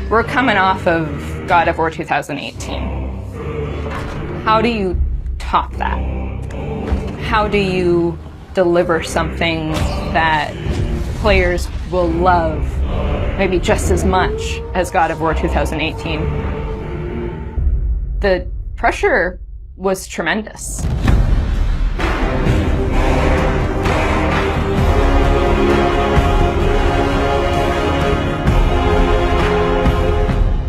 We're coming off of God of War 2018. How do you top that? How do you deliver something that players will love maybe just as much as God of War 2018? The pressure was tremendous.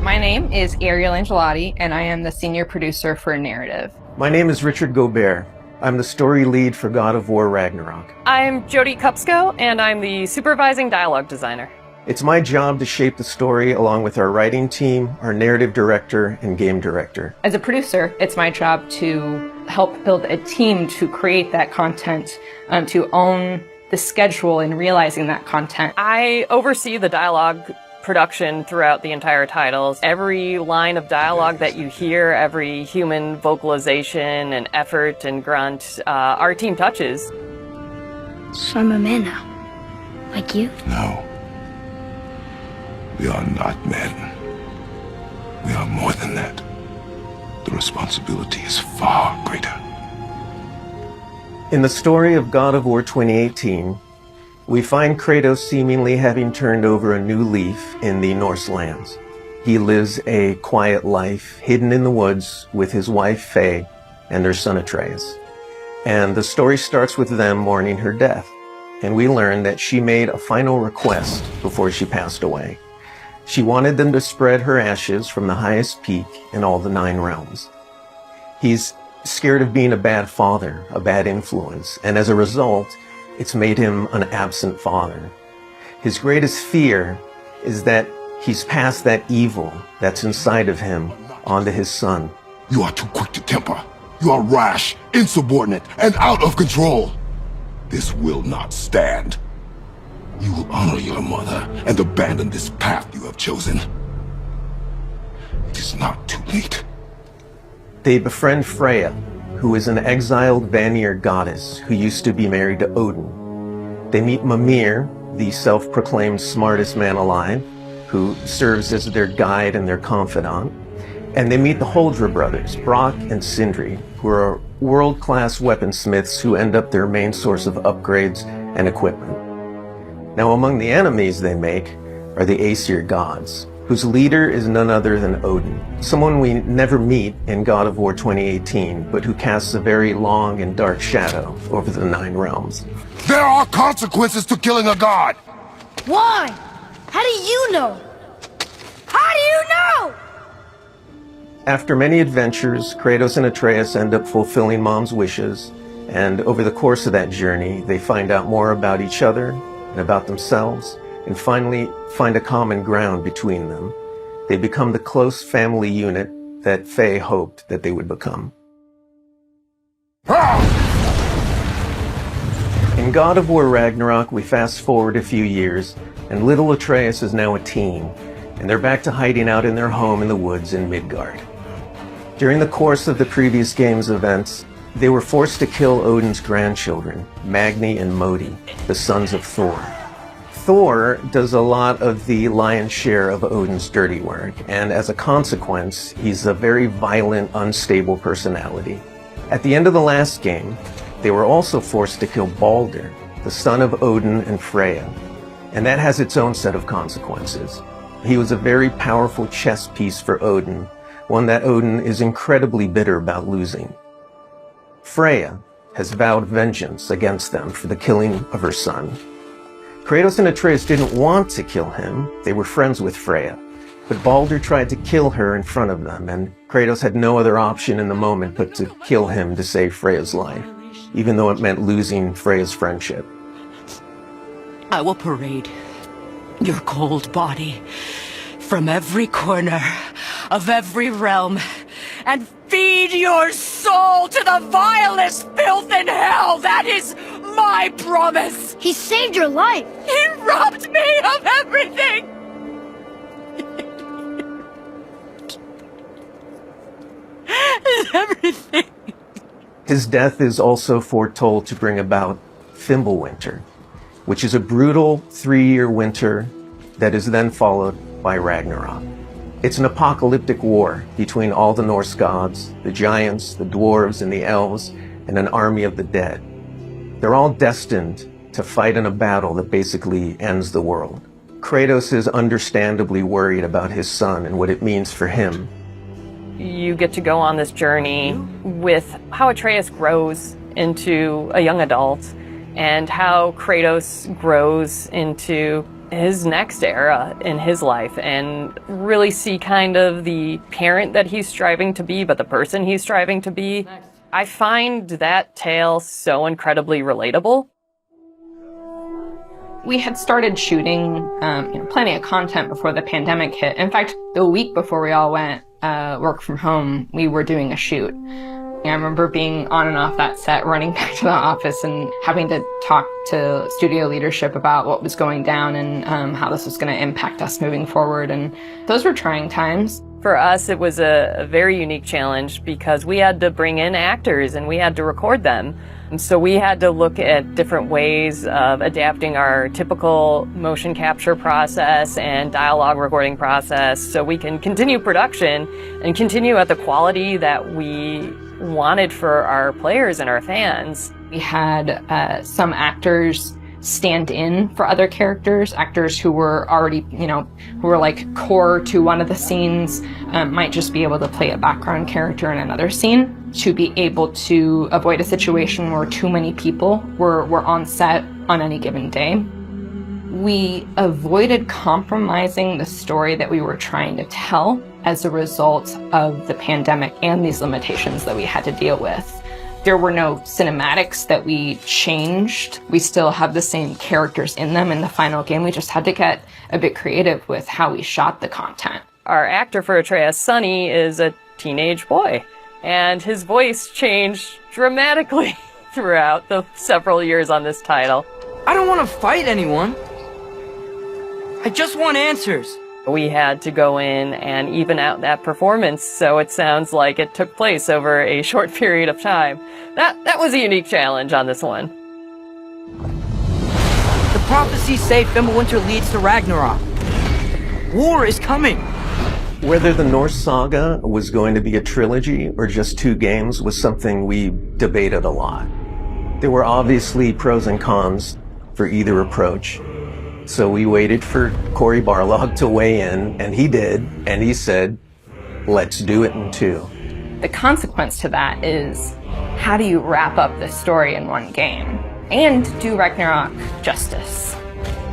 My name is Ariel Angelotti, and I am the senior producer for Narrative. My name is Richard Gobert. I'm the story lead for God of War Ragnarok. I'm Jody Kupsko, and I'm the supervising dialogue designer. It's my job to shape the story along with our writing team, our narrative director, and game director. As a producer, it's my job to help build a team to create that content, to own the schedule in realizing that content. I oversee the dialogue production throughout the entire titles. Every line of dialogue that you hear, every human vocalization and effort and grunt, our team touches. So I'm a man now, like you? No. We are not men. We are more than that. The responsibility is far greater. In the story of God of War 2018, we find Kratos seemingly having turned over a new leaf in the Norse lands. He lives a quiet life, hidden in the woods with his wife Faye and their son Atreus. And the story starts with them mourning her death. And we learn that she made a final request before she passed away. She wanted them to spread her ashes from the highest peak in all the 9 realms. He's scared of being a bad father, a bad influence, and as a result, it's made him an absent father. His greatest fear is that he's passed that evil that's inside of him onto his son. You are too quick to temper. You are rash, insubordinate, and out of control. This will not stand. You will honor your mother and abandon this path you have chosen. It is not too late. They befriend Freya, who is an exiled Vanir goddess who used to be married to Odin. They meet Mimir, the self-proclaimed smartest man alive, who serves as their guide and their confidant. And they meet the Holdra brothers, Brock and Sindri, who are world-class weaponsmiths who end up their main source of upgrades and equipment. Now, among the enemies they make are the Aesir gods, whose leader is none other than Odin, someone we never meet in God of War 2018, but who casts a very long and dark shadow over the 9 realms. There are consequences to killing a god! Why? How do you know? How do you know? After many adventures, Kratos and Atreus end up fulfilling Mom's wishes, and over the course of that journey, they find out more about each other and about themselves, and finally find a common ground between them. They become the close family unit that Faye hoped that they would become. In God of War Ragnarok, we fast forward a few years, and little Atreus is now a teen, and they're back to hiding out in their home in the woods in Midgard. During the course of the previous game's events, they were forced to kill Odin's grandchildren, Magni and Modi, the sons of Thor. Thor does a lot of the lion's share of Odin's dirty work, and as a consequence, he's a very violent, unstable personality. At the end of the last game, they were also forced to kill Balder, the son of Odin and Freya, and that has its own set of consequences. He was a very powerful chess piece for Odin, one that Odin is incredibly bitter about losing. Freya has vowed vengeance against them for the killing of her son. Kratos and Atreus didn't want to kill him. They were friends with Freya. But Balder tried to kill her in front of them, and Kratos had no other option in the moment but to kill him to save Freya's life, even though it meant losing Freya's friendship. I will parade your cold body from every corner of every realm and feed your soul to the vilest filth in hell. That is my promise. He saved your life. He robbed me of everything. Everything. His death is also foretold to bring about Fimbulwinter, which is a brutal 3-year winter that is then followed by Ragnarok. It's an apocalyptic war between all the Norse gods, the giants, the dwarves, and the elves, and an army of the dead. They're all destined to fight in a battle that basically ends the world. Kratos is understandably worried about his son and what it means for him. You get to go on this journey with how Atreus grows into a young adult and how Kratos grows into his next era in his life, and really see kind of the parent that he's striving to be, but the person he's striving to be. I find that tale so incredibly relatable. We had started shooting plenty of content before the pandemic hit. In fact, the week before we all went work from home, we were doing a shoot. I remember being on and off that set, running back to the office and having to talk to studio leadership about what was going down and how this was going to impact us moving forward. And those were trying times. For us, it was a very unique challenge because we had to bring in actors and we had to record them. And so we had to look at different ways of adapting our typical motion capture process and dialogue recording process so we can continue production and continue at the quality that we wanted for our players and our fans. We had some actors stand in for other characters, actors who were already, who were like core to one of the scenes, might just be able to play a background character in another scene to be able to avoid a situation where too many people were on set on any given day. We avoided compromising the story that we were trying to tell as a result of the pandemic and these limitations that we had to deal with. There were no cinematics that we changed. We still have the same characters in them in the final game. We just had to get a bit creative with how we shot the content. Our actor for Atreus, Sonny, is a teenage boy, and his voice changed dramatically throughout the several years on this title. I don't want to fight anyone. I just want answers. We had to go in and even out that performance so it sounds like it took place over a short period of time. That was a unique challenge on this one. The prophecies say Fimbulwinter leads to Ragnarok. War is coming. Whether the Norse saga was going to be a trilogy or just 2 games was something we debated a lot. There were obviously pros and cons for either approach. So we waited for Cory Barlog to weigh in, and he did, and he said, let's do it in 2. The consequence to that is, how do you wrap up the story in one game and do Ragnarok justice?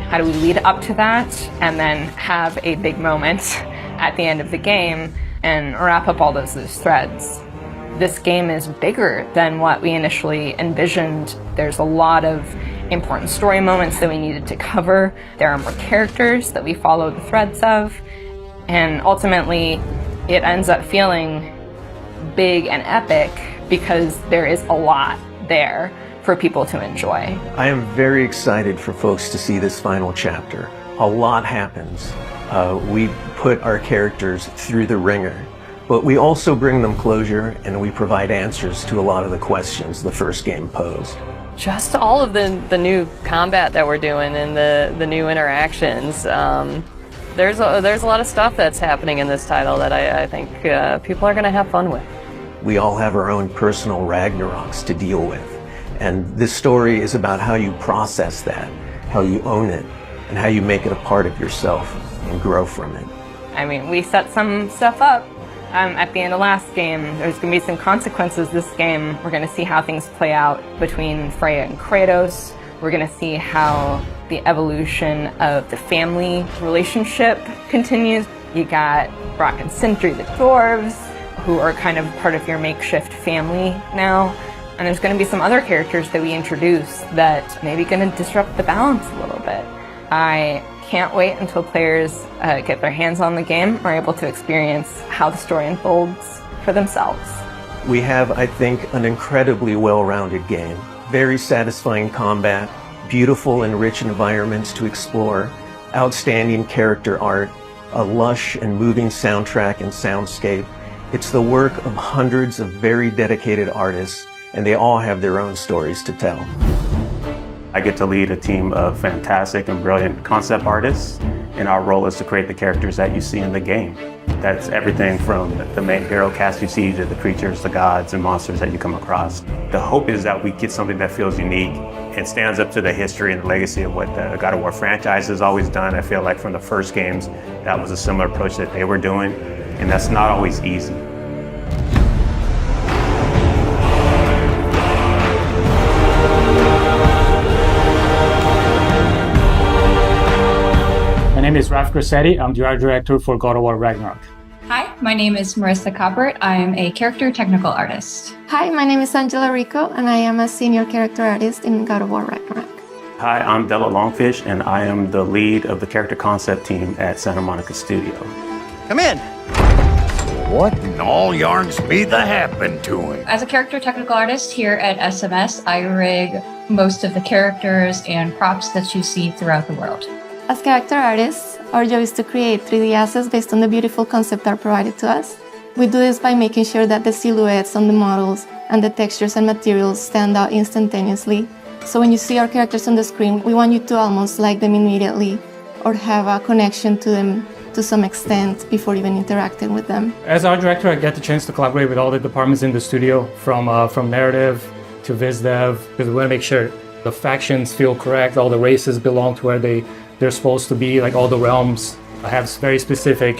How do we lead up to that and then have a big moment at the end of the game and wrap up all those loose threads? This game is bigger than what we initially envisioned. There's a lot of important story moments that we needed to cover. There are more characters that we follow the threads of. And ultimately, it ends up feeling big and epic because there is a lot there for people to enjoy. I am very excited for folks to see this final chapter. A lot happens. We put our characters through the ringer, but we also bring them closure and we provide answers to a lot of the questions the first game posed. Just all of the new combat that we're doing and the new interactions. There's a lot of stuff that's happening in this title that I think people are going to have fun with. We all have our own personal Ragnaroks to deal with. And this story is about how you process that, how you own it, and how you make it a part of yourself and grow from it. I mean, we set some stuff up at the end of last game. There's going to be some consequences this game. We're going to see how things play out between Freya and Kratos. We're going to see how the evolution of the family relationship continues. You got Brock and Sindri, the dwarves, who are kind of part of your makeshift family now. And there's going to be some other characters that we introduce that maybe going to disrupt the balance a little bit. I can't wait until players get their hands on the game or are able to experience how the story unfolds for themselves. We have, I think, an incredibly well-rounded game. Very satisfying combat, beautiful and rich environments to explore, outstanding character art, a lush and moving soundtrack and soundscape. It's the work of hundreds of very dedicated artists, and they all have their own stories to tell. I get to lead a team of fantastic and brilliant concept artists And our role is to create the characters that you see in the game. That's everything from the main hero cast you see to the creatures, the gods, and monsters that you come across. The hope is that we get something that feels unique and stands up to the history and the legacy of what the God of War franchise has always done. I feel like from the first games, that was a similar approach that they were doing, and that's not always easy. My name is Raf Grassetti. I'm the art director for God of War Ragnarok. Hi, my name is Marissa Coppert. I'm a character technical artist. Hi, my name is Angela Rico, and I am a senior character artist in God of War Ragnarok. Hi, I'm Della Longfish, and I am the lead of the character concept team at Santa Monica Studio. Come in. What in all yarns be the happened to him? As a character technical artist here at SMS, I rig most of the characters and props that you see throughout the world. As character artists, our job is to create 3D assets based on the beautiful concept art provided to us. We do this by making sure that the silhouettes on the models and the textures and materials stand out instantaneously. So when you see our characters on the screen, we want you to almost like them immediately or have a connection to them to some extent before even interacting with them. As art director, I get the chance to collaborate with all the departments in the studio, from narrative to viz dev, because we want to make sure the factions feel correct, all the races belong to where they're supposed to be, like all the realms have very specific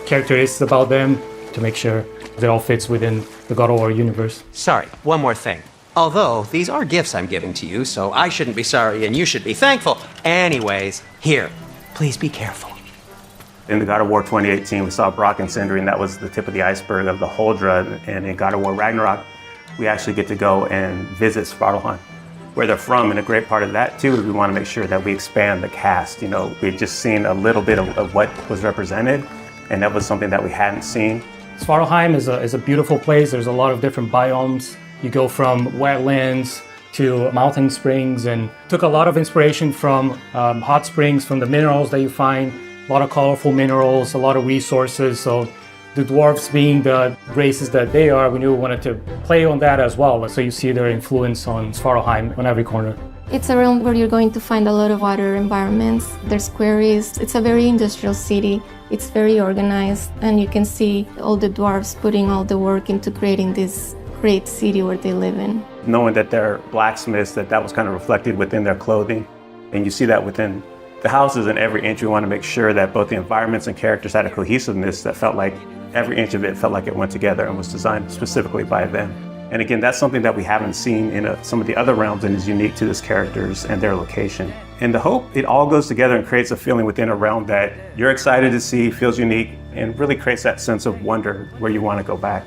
characteristics about them to make sure it all fits within the God of War universe. Sorry, one more thing. Although, these are gifts I'm giving to you, so I shouldn't be sorry and you should be thankful. Anyways, here, please be careful. In the God of War 2018, we saw Brock and Sindri, and that was the tip of the iceberg of the Huldra. And in God of War Ragnarok, we actually get to go and visit Svartalfheim, where they're from. And a great part of that, too, is we want to make sure that we expand the cast. You know, we've just seen a little bit of what was represented, and that was something that we hadn't seen. Svartalfheim is a beautiful place. There's a lot of different biomes. You go from wetlands to mountain springs, and took a lot of inspiration from hot springs, from the minerals that you find, a lot of colorful minerals, a lot of resources. So the dwarves being the races that they are, we knew we wanted to play on that as well. So you see their influence on Svartalfheim on every corner. It's a realm where you're going to find a lot of water environments. There's quarries. It's a very industrial city. It's very organized, and you can see all the dwarves putting all the work into creating this great city where they live in. Knowing that they're blacksmiths, that was kind of reflected within their clothing. And you see that within the houses and every inch. We want to make sure that both the environments and characters had a cohesiveness that felt like every inch of it felt like it went together and was designed specifically by them. And again, that's something that we haven't seen in some of the other realms and is unique to these characters and their location. And the hope, it all goes together and creates a feeling within a realm that you're excited to see, feels unique, and really creates that sense of wonder where you want to go back.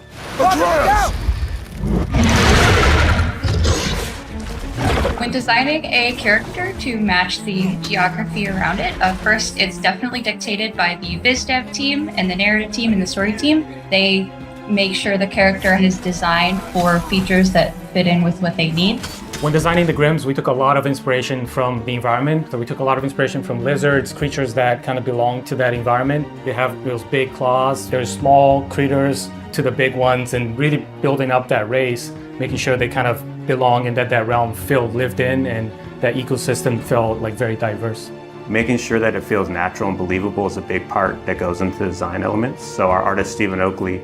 When designing a character to match the geography around it, first it's definitely dictated by the viz dev team and the narrative team and the story team. They make sure the character is designed for features that fit in with what they need. When designing the Grims, we took a lot of inspiration from the environment. So we took a lot of inspiration from lizards, creatures that kind of belong to that environment. They have those big claws. There's small critters to the big ones, and really building up that race, making sure they kind of belong and that realm felt lived in and that ecosystem felt like very diverse. Making sure that it feels natural and believable is a big part that goes into the design elements. So our artist, Stephen Oakley,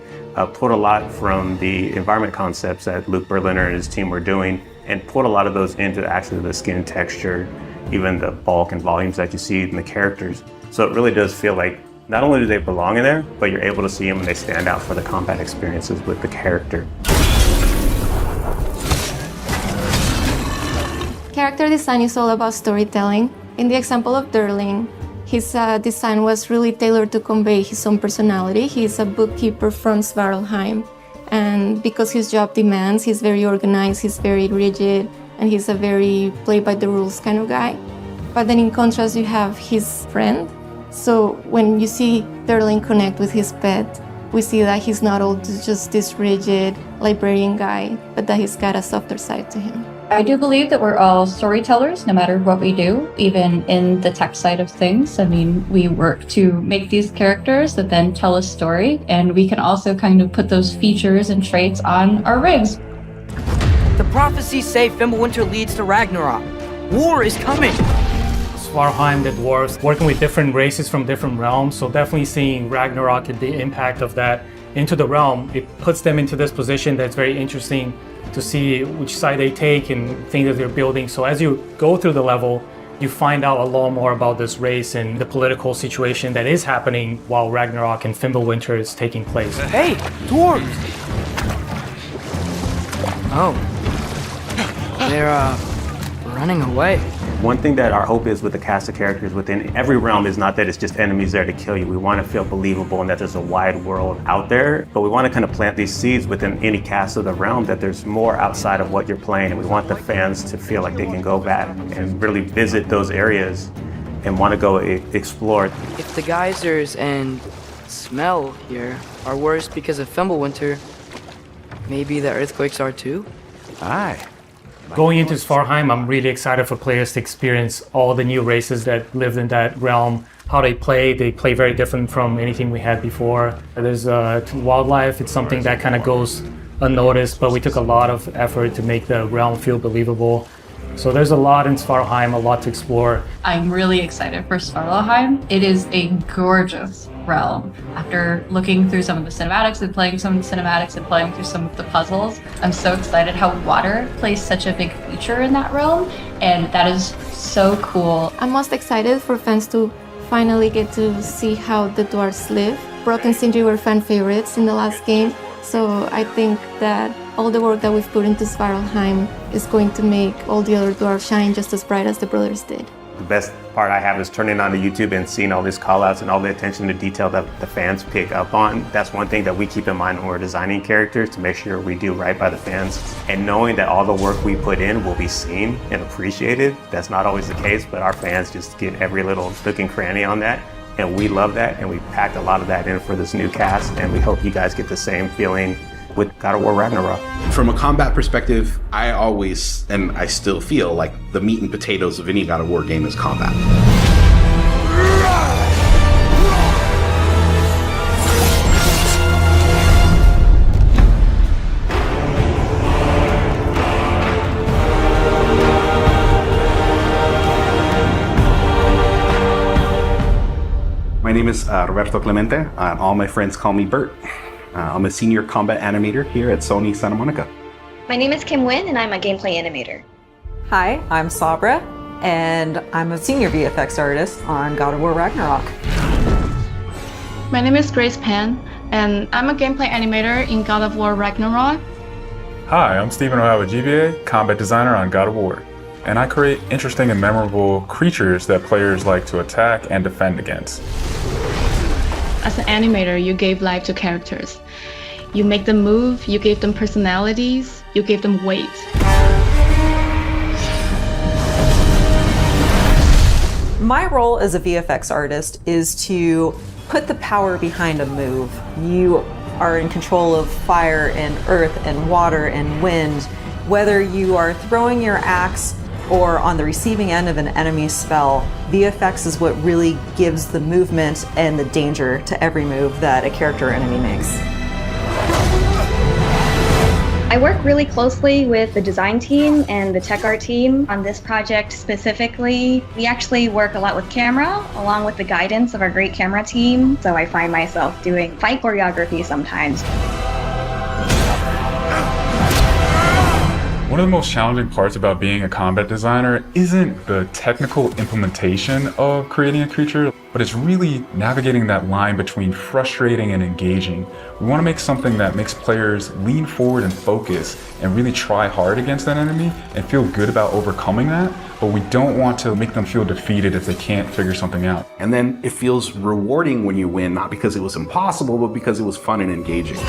pulled a lot from the environment concepts that Luke Berliner and his team were doing and put a lot of those into actually the skin texture, even the bulk and volumes that you see in the characters. So it really does feel like not only do they belong in there, but you're able to see them and they stand out for the combat experiences with the character. Character design is all about storytelling. In the example of Durling, his design was really tailored to convey his own personality. He's a bookkeeper from Svartalfheim, and because his job demands, he's very organized, he's very rigid, and he's a very play-by-the-rules kind of guy. But then in contrast, you have his friend. So when you see Durling connect with his pet, we see that he's not all just this rigid librarian guy, but that he's got a softer side to him. I do believe that we're all storytellers, no matter what we do, even in the tech side of things. I mean, we work to make these characters that then tell a story, and we can also kind of put those features and traits on our rigs. The prophecies say Fimbulwinter leads to Ragnarok. War is coming. Svartalfheim, the dwarves, working with different races from different realms. So definitely seeing Ragnarok and the impact of that into the realm, it puts them into this position that's very interesting to see which side they take and things that they're building. So as you go through the level, you find out a lot more about this race and the political situation that is happening while Ragnarok and Fimbulwinter is taking place. Hey, dwarves! Oh. They're, running away. One thing that our hope is with the cast of characters within every realm is not that it's just enemies there to kill you. We want to feel believable and that there's a wide world out there, but we want to kind of plant these seeds within any cast of the realm that there's more outside of what you're playing. And we want the fans to feel like they can go back and really visit those areas and want to go explore. If the geysers and smell here are worse because of Fimbulwinter, maybe the earthquakes are too? Aye. Going into Svartalfheim, I'm really excited for players to experience all the new races that lived in that realm, how they play very different from anything we had before. There's wildlife, it's something that kind of goes unnoticed, but we took a lot of effort to make the realm feel believable. So there's a lot in Svartalfheim, a lot to explore. I'm really excited for Svartalfheim. It is a gorgeous realm. After looking through some of the cinematics and playing some of the cinematics and playing through some of the puzzles, I'm so excited how water plays such a big feature in that realm, and that is so cool. I'm most excited for fans to finally get to see how the dwarves live. Brok and Sindri were fan favorites in the last game, so I think that all the work that we've put into Svartalfheim is going to make all the other dwarves shine just as bright as the brothers did. The best part I have is turning on to YouTube and seeing all these call-outs and all the attention to detail that the fans pick up on. That's one thing that we keep in mind when we're designing characters, to make sure we do right by the fans. And knowing that all the work we put in will be seen and appreciated, that's not always the case, but our fans just get every little nook and cranny on that. And we love that, and we packed a lot of that in for this new cast, and we hope you guys get the same feeling with God of War Ragnarok. From a combat perspective, I always, and I still feel like the meat and potatoes of any God of War game is combat. My name is Roberto Clemente. All my friends call me Bert. I'm a senior combat animator here at Sony Santa Monica. My name is Kim Nguyen, and I'm a gameplay animator. Hi, I'm Sabra, and I'm a senior VFX artist on God of War Ragnarok. My name is Grace Pan, and I'm a gameplay animator in God of War Ragnarok. Hi, I'm Stephen O'Hara, GBA, combat designer on God of War. And I create interesting and memorable creatures that players like to attack and defend against. As an animator, you gave life to characters. You make them move, you gave them personalities, you gave them weight. My role as a VFX artist is to put the power behind a move. You are in control of fire and earth and water and wind. Whether you are throwing your axe or on the receiving end of an enemy spell, VFX is what really gives the movement and the danger to every move that a character or enemy makes. I work really closely with the design team and the tech art team on this project specifically. We actually work a lot with camera, along with the guidance of our great camera team, so I find myself doing fight choreography sometimes. One of the most challenging parts about being a combat designer isn't the technical implementation of creating a creature, but it's really navigating that line between frustrating and engaging. We want to make something that makes players lean forward and focus and really try hard against that enemy and feel good about overcoming that, but we don't want to make them feel defeated if they can't figure something out. And then it feels rewarding when you win, not because it was impossible, but because it was fun and engaging.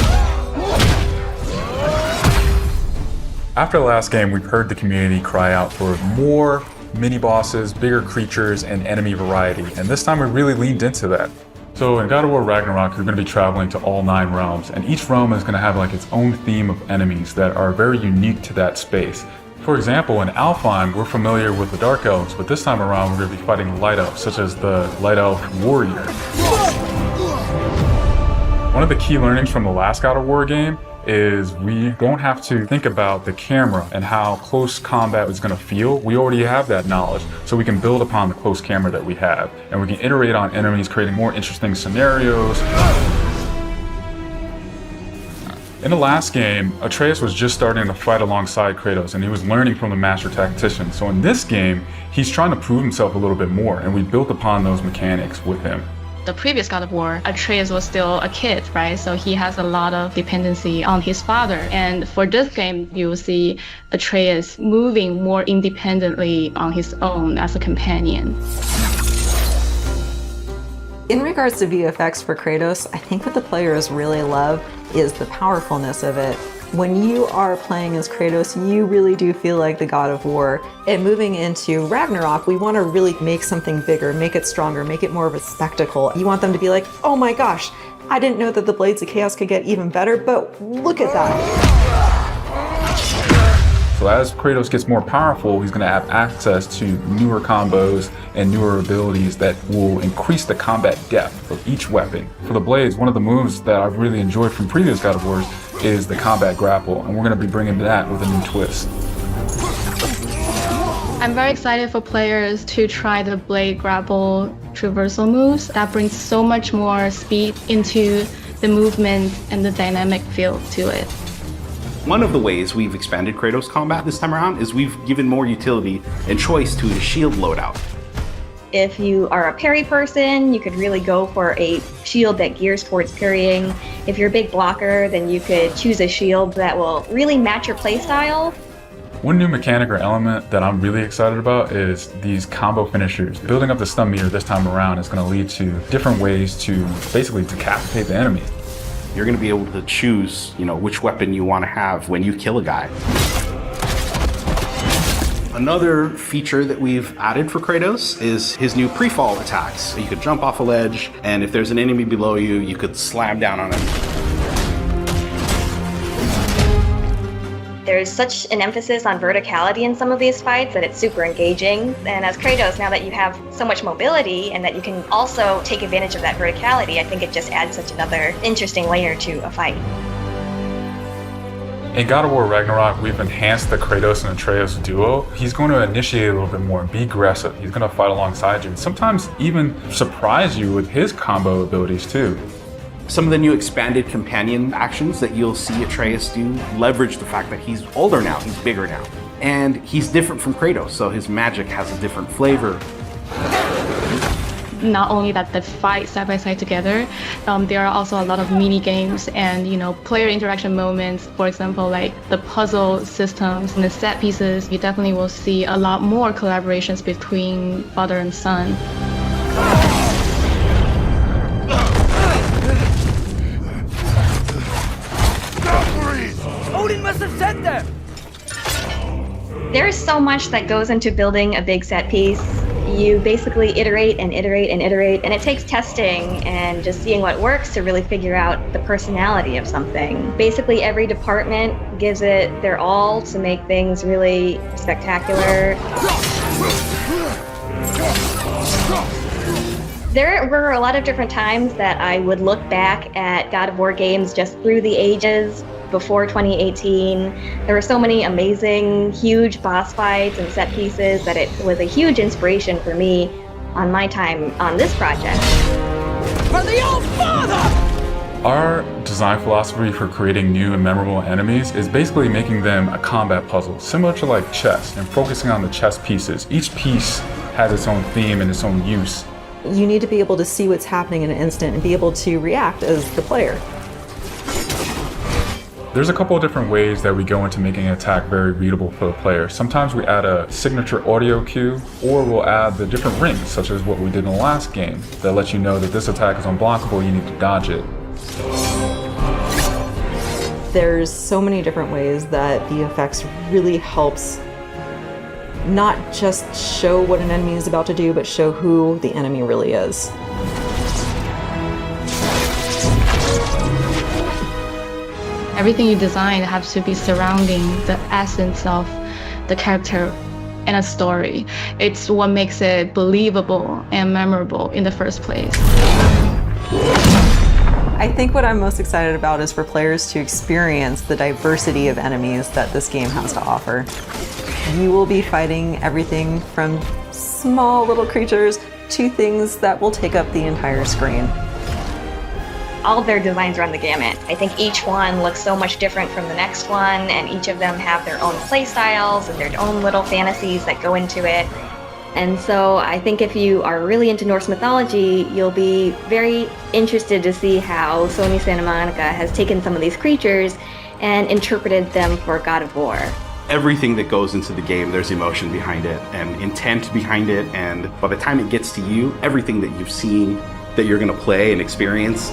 After the last game, we've heard the community cry out for more mini-bosses, bigger creatures, and enemy variety, and this time we really leaned into that. So in God of War Ragnarok, you're going to be traveling to all 9 realms, and each realm is going to have like its own theme of enemies that are very unique to that space. For example, in Alfheim, we're familiar with the Dark Elves, but this time around we're going to be fighting Light Elves, such as the Light Elf Warrior. One of the key learnings from the last God of War game is we don't have to think about the camera and how close combat is going to feel. We already have that knowledge, so we can build upon the close camera that we have, and we can iterate on enemies, creating more interesting scenarios. In the last game, Atreus was just starting to fight alongside Kratos, and he was learning from the Master Tactician. So in this game, he's trying to prove himself a little bit more, and we built upon those mechanics with him. The previous God of War, Atreus was still a kid, right? So he has a lot of dependency on his father. And for this game, you will see Atreus moving more independently on his own as a companion. In regards to VFX for Kratos, I think what the players really love is the powerfulness of it. When you are playing as Kratos, you really do feel like the God of War. And moving into Ragnarok, we want to really make something bigger, make it stronger, make it more of a spectacle. You want them to be like, oh my gosh, I didn't know that the Blades of Chaos could get even better, but look at that. So as Kratos gets more powerful, he's going to have access to newer combos and newer abilities that will increase the combat depth of each weapon. For the Blades, one of the moves that I've really enjoyed from previous God of Wars is the combat grapple, and we're going to be bringing that with a new twist. I'm very excited for players to try the blade grapple traversal moves. That brings so much more speed into the movement and the dynamic feel to it. One of the ways we've expanded Kratos combat this time around is we've given more utility and choice to the shield loadout. If you are a parry person, you could really go for a shield that gears towards parrying. If you're a big blocker, then you could choose a shield that will really match your playstyle. One new mechanic or element that I'm really excited about is these combo finishers. Building up the stun meter this time around is going to lead to different ways to basically decapitate the enemy. You're going to be able to choose, which weapon you want to have when you kill a guy. Another feature that we've added for Kratos is his new pre-fall attacks. You could jump off a ledge, and if there's an enemy below you, you could slam down on him. There's such an emphasis on verticality in some of these fights that it's super engaging. And as Kratos, now that you have so much mobility and that you can also take advantage of that verticality, I think it just adds such another interesting layer to a fight. In God of War Ragnarok, we've enhanced the Kratos and Atreus duo. He's going to initiate a little bit more, be aggressive. He's going to fight alongside you, and sometimes even surprise you with his combo abilities too. Some of the new expanded companion actions that you'll see Atreus do leverage the fact that he's older now, he's bigger now. And he's different from Kratos, so his magic has a different flavor. Not only that they fight side by side together, there are also a lot of mini games and player interaction moments. For example, like the puzzle systems and the set pieces. You definitely will see a lot more collaborations between father and son. Odin must have sent them! There's so much that goes into building a big set piece. You basically iterate and iterate and iterate, and it takes testing and just seeing what works to really figure out the personality of something. Basically, every department gives it their all to make things really spectacular. There were a lot of different times that I would look back at God of War games just through the ages before 2018. There were so many amazing, huge boss fights and set pieces that it was a huge inspiration for me on my time on this project. For the Old Father! Our design philosophy for creating new and memorable enemies is basically making them a combat puzzle, similar to like chess, and focusing on the chess pieces. Each piece has its own theme and its own use. You need to be able to see what's happening in an instant and be able to react as the player. There's a couple of different ways that we go into making an attack very readable for the player. Sometimes we add a signature audio cue, or we'll add the different rings, such as what we did in the last game, that lets you know that this attack is unblockable, you need to dodge it. There's so many different ways that VFX really helps not just show what an enemy is about to do, but show who the enemy really is. Everything you design has to be surrounding the essence of the character and a story. It's what makes it believable and memorable in the first place. I think what I'm most excited about is for players to experience the diversity of enemies that this game has to offer. You will be fighting everything from small little creatures to things that will take up the entire screen. All of their designs run the gamut. I think each one looks so much different from the next one, and each of them have their own play styles and their own little fantasies that go into it. And so I think if you are really into Norse mythology, you'll be very interested to see how Sony Santa Monica has taken some of these creatures and interpreted them for God of War. Everything that goes into the game, there's emotion behind it and intent behind it, and by the time it gets to you, everything that you've seen that you're going to play and experience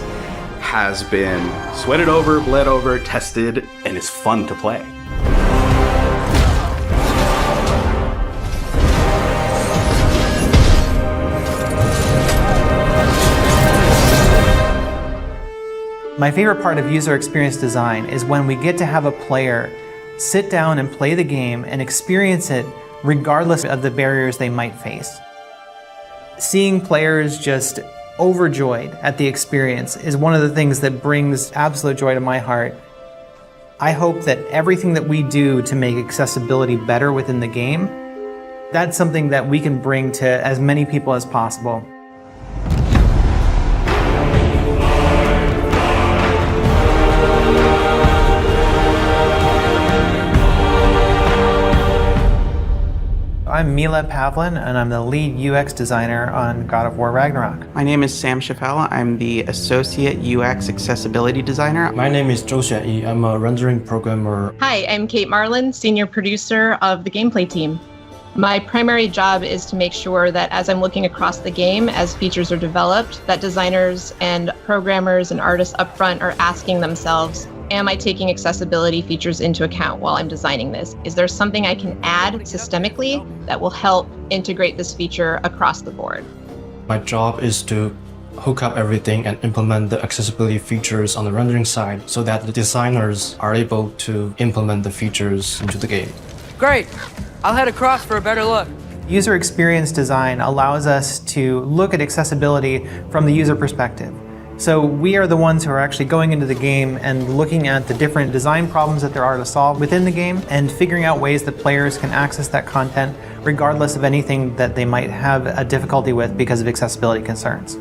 has been sweated over, bled over, tested, and is fun to play. My favorite part of user experience design is when we get to have a player sit down and play the game and experience it regardless of the barriers they might face. Seeing players just overjoyed at the experience is one of the things that brings absolute joy to my heart. I hope that everything that we do to make accessibility better within the game, that's something that we can bring to as many people as possible. I'm Mila Pavlin, and I'm the lead UX designer on God of War Ragnarok. My name is Sam Chaffel. I'm the Associate UX Accessibility Designer. My name is Zhou Xuanyi. I'm a rendering programmer. Hi, I'm Kate Marlin, Senior Producer of the gameplay team. My primary job is to make sure that as I'm looking across the game, as features are developed, that designers and programmers and artists up front are asking themselves, am I taking accessibility features into account while I'm designing this? Is there something I can add systemically that will help integrate this feature across the board? My job is to hook up everything and implement the accessibility features on the rendering side so that the designers are able to implement the features into the game. Great! I'll head across for a better look. User experience design allows us to look at accessibility from the user perspective. So we are the ones who are actually going into the game and looking at the different design problems that there are to solve within the game and figuring out ways that players can access that content regardless of anything that they might have a difficulty with because of accessibility concerns.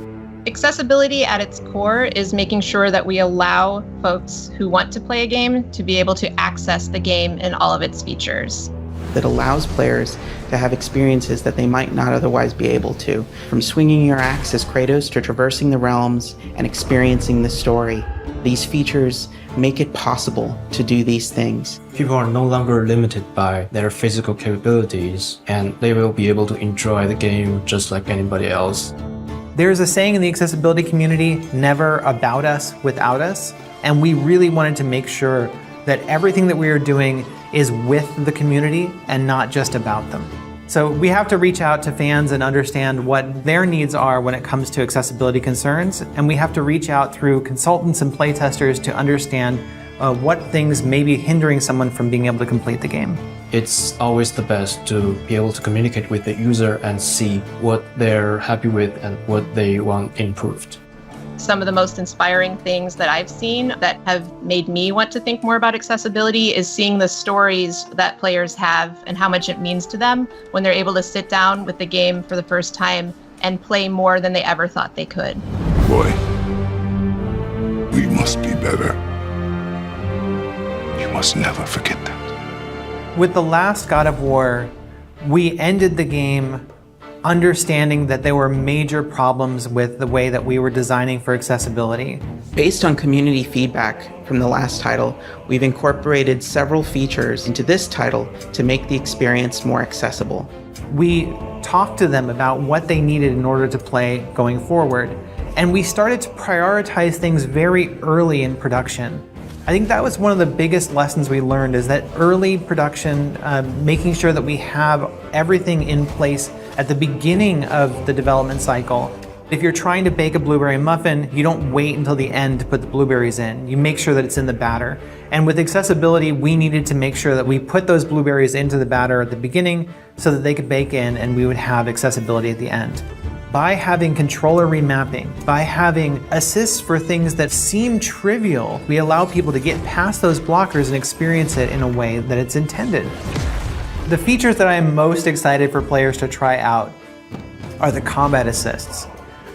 Accessibility at its core is making sure that we allow folks who want to play a game to be able to access the game and all of its features. That allows players to have experiences that they might not otherwise be able to. From swinging your axe as Kratos to traversing the realms and experiencing the story. These features make it possible to do these things. People are no longer limited by their physical capabilities, and they will be able to enjoy the game just like anybody else. There's a saying in the accessibility community, never about us without us, and we really wanted to make sure that everything that we are doing is with the community and not just about them. So we have to reach out to fans and understand what their needs are when it comes to accessibility concerns, and we have to reach out through consultants and playtesters to understand what things may be hindering someone from being able to complete the game. It's always the best to be able to communicate with the user and see what they're happy with and what they want improved. Some of the most inspiring things that I've seen that have made me want to think more about accessibility is seeing the stories that players have and how much it means to them when they're able to sit down with the game for the first time and play more than they ever thought they could. Boy, we must be better. You must never forget that. With the last God of War, we ended the game understanding that there were major problems with the way that we were designing for accessibility. Based on community feedback from the last title, we've incorporated several features into this title to make the experience more accessible. We talked to them about what they needed in order to play going forward, and we started to prioritize things very early in production. I think that was one of the biggest lessons we learned, is that early production, making sure that we have everything in place at the beginning of the development cycle. If you're trying to bake a blueberry muffin, you don't wait until the end to put the blueberries in. You make sure that it's in the batter. And with accessibility, we needed to make sure that we put those blueberries into the batter at the beginning so that they could bake in and we would have accessibility at the end. By having controller remapping, by having assists for things that seem trivial, we allow people to get past those blockers and experience it in a way that it's intended. The features that I am most excited for players to try out are the combat assists.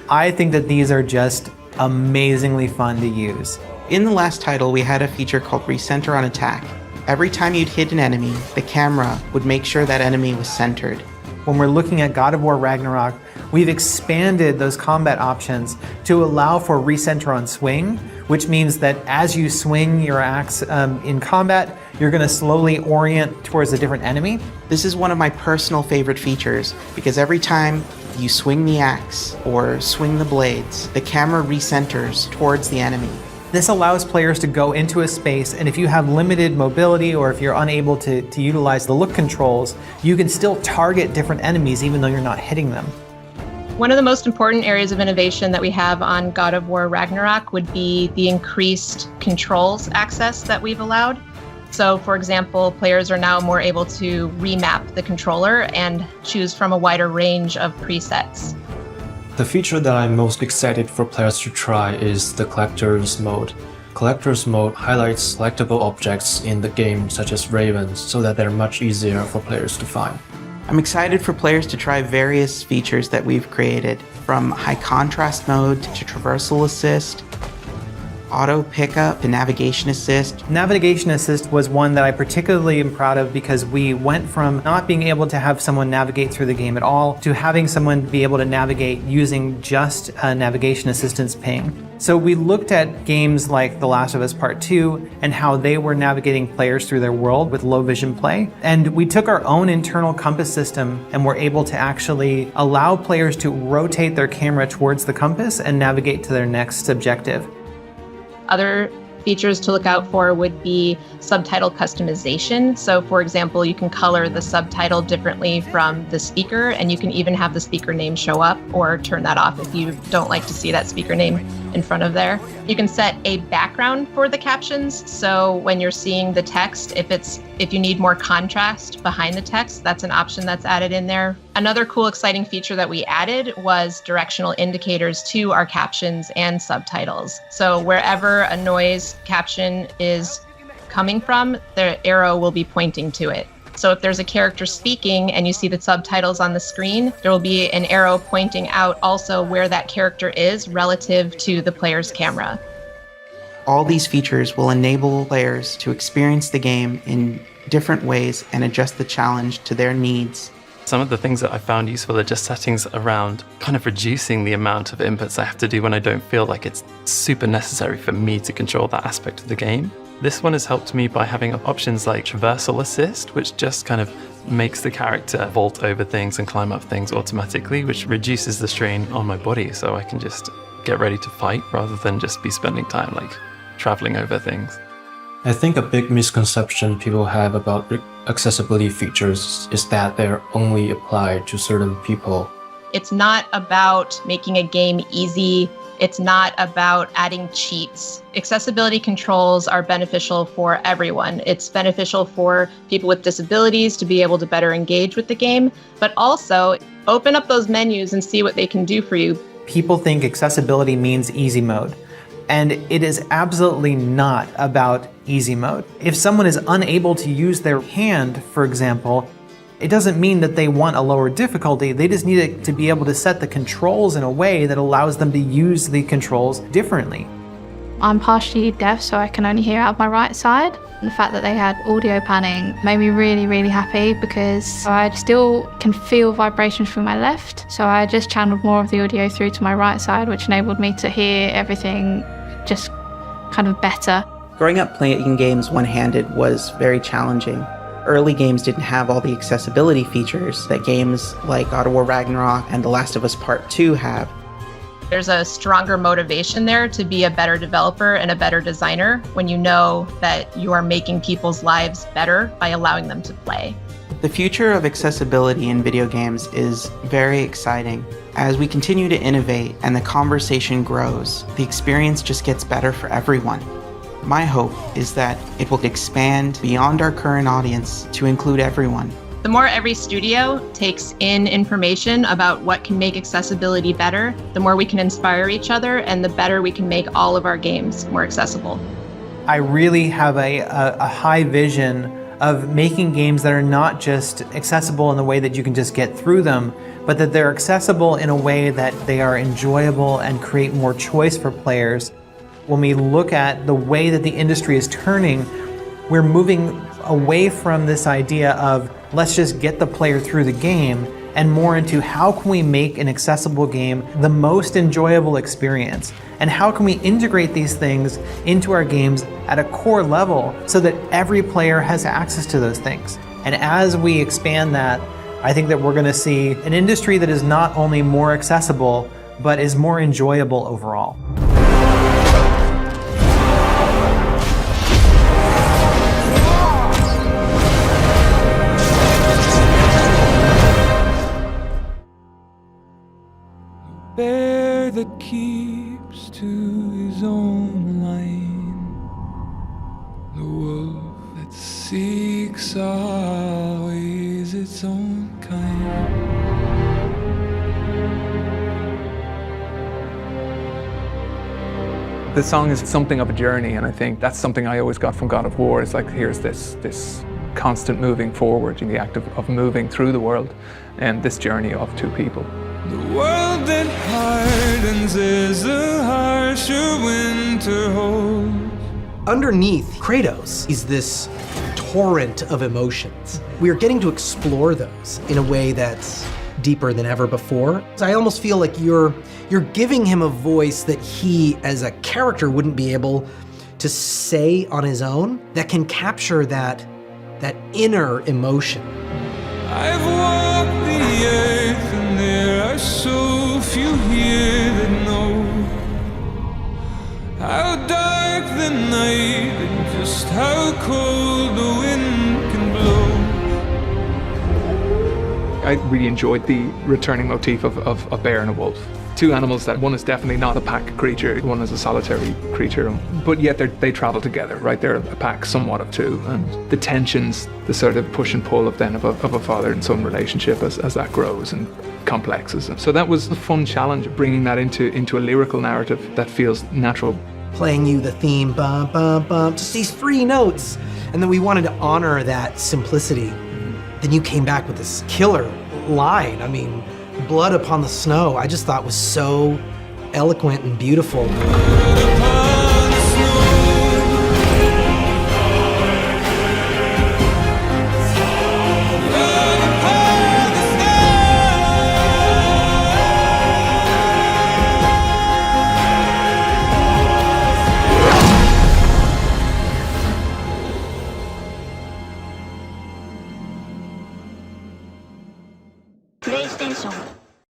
I think that these are just amazingly fun to use. In the last title, we had a feature called Recenter on Attack. Every time you'd hit an enemy, the camera would make sure that enemy was centered. When we're looking at God of War Ragnarok, we've expanded those combat options to allow for recenter on swing, which means that as you swing your axe in combat, you're going to slowly orient towards a different enemy. This is one of my personal favorite features because every time you swing the axe or swing the blades, the camera recenters towards the enemy. This allows players to go into a space, and if you have limited mobility or if you're unable to utilize the look controls, you can still target different enemies even though you're not hitting them. One of the most important areas of innovation that we have on God of War Ragnarok would be the increased controls access that we've allowed. So, for example, players are now more able to remap the controller and choose from a wider range of presets. The feature that I'm most excited for players to try is the Collector's Mode. Collector's Mode highlights collectible objects in the game, such as ravens, so that they're much easier for players to find. I'm excited for players to try various features that we've created, from high contrast mode to traversal assist, auto pickup to navigation assist. Navigation assist was one that I particularly am proud of because we went from not being able to have someone navigate through the game at all to having someone be able to navigate using just a navigation assistance ping. So we looked at games like The Last of Us Part 2 and how they were navigating players through their world with low vision play. And we took our own internal compass system and were able to actually allow players to rotate their camera towards the compass and navigate to their next objective. Other features to look out for would be subtitle customization. So, for example, you can color the subtitle differently from the speaker, and you can even have the speaker name show up or turn that off if you don't like to see that speaker name in front of there. You can set a background for the captions. So when you're seeing the text, if you need more contrast behind the text, that's an option that's added in there. Another cool, exciting feature that we added was directional indicators to our captions and subtitles. So wherever a noise caption is coming from, the arrow will be pointing to it. So if there's a character speaking and you see the subtitles on the screen, there will be an arrow pointing out also where that character is relative to the player's camera. All these features will enable players to experience the game in different ways and adjust the challenge to their needs. Some of the things that I found useful are just settings around kind of reducing the amount of inputs I have to do when I don't feel like it's super necessary for me to control that aspect of the game. This one has helped me by having options like traversal assist, which just kind of makes the character vault over things and climb up things automatically, which reduces the strain on my body so I can just get ready to fight rather than just be spending time like traveling over things. I think a big misconception people have about accessibility features is that they're only applied to certain people. It's not about making a game easy. It's not about adding cheats. Accessibility controls are beneficial for everyone. It's beneficial for people with disabilities to be able to better engage with the game, but also open up those menus and see what they can do for you. People think accessibility means easy mode. And it is absolutely not about easy mode. If someone is unable to use their hand, for example, it doesn't mean that they want a lower difficulty. They just need to be able to set the controls in a way that allows them to use the controls differently. I'm partially deaf, so I can only hear out of my right side. The fact that they had audio panning made me really, really happy because I still can feel vibrations through my left. So I just channeled more of the audio through to my right side, which enabled me to hear everything just kind of better. Growing up playing games one-handed was very challenging. Early games didn't have all the accessibility features that games like God of War Ragnarok and The Last of Us Part 2 have. There's a stronger motivation there to be a better developer and a better designer when you know that you are making people's lives better by allowing them to play. The future of accessibility in video games is very exciting. As we continue to innovate and the conversation grows, the experience just gets better for everyone. My hope is that it will expand beyond our current audience to include everyone. The more every studio takes in information about what can make accessibility better, the more we can inspire each other and the better we can make all of our games more accessible. I really have a high vision of making games that are not just accessible in the way that you can just get through them, but that they're accessible in a way that they are enjoyable and create more choice for players. When we look at the way that the industry is turning, we're moving away from this idea of let's just get the player through the game and more into how can we make an accessible game the most enjoyable experience, and how can we integrate these things into our games at a core level so that every player has access to those things. And as we expand that, I think that we're going to see an industry that is not only more accessible, but is more enjoyable overall. Bear that keeps to his own line, the wolf that seeks always its own kind. The song is something of a journey, and I think that's something I always got from God of War. It's like, here's this constant moving forward in the act of moving through the world and this journey of two people. The world that hardens as a harsher winter holds. Underneath Kratos is this torrent of emotions. We are getting to explore those in a way that's deeper than ever before. I almost feel like you're giving him a voice that he, as a character, wouldn't be able to say on his own, that can capture that inner emotion. I've walked the earth and there are so few here that know how dark the night and just how cold the wind can blow. I really enjoyed the returning motif of bear and a wolf. Two animals that one is definitely not a pack creature, one is a solitary creature, but yet they travel together, right? They're a pack somewhat of two, and the tensions, the sort of push and pull of a father and son relationship as that grows and complexes. So that was a fun challenge, bringing that into a lyrical narrative that feels natural. Playing you the theme, bum, bum, bum, just these 3 notes, and then we wanted to honor that simplicity. Then you came back with this killer line. I mean, blood upon the snow, I just thought was so eloquent and beautiful.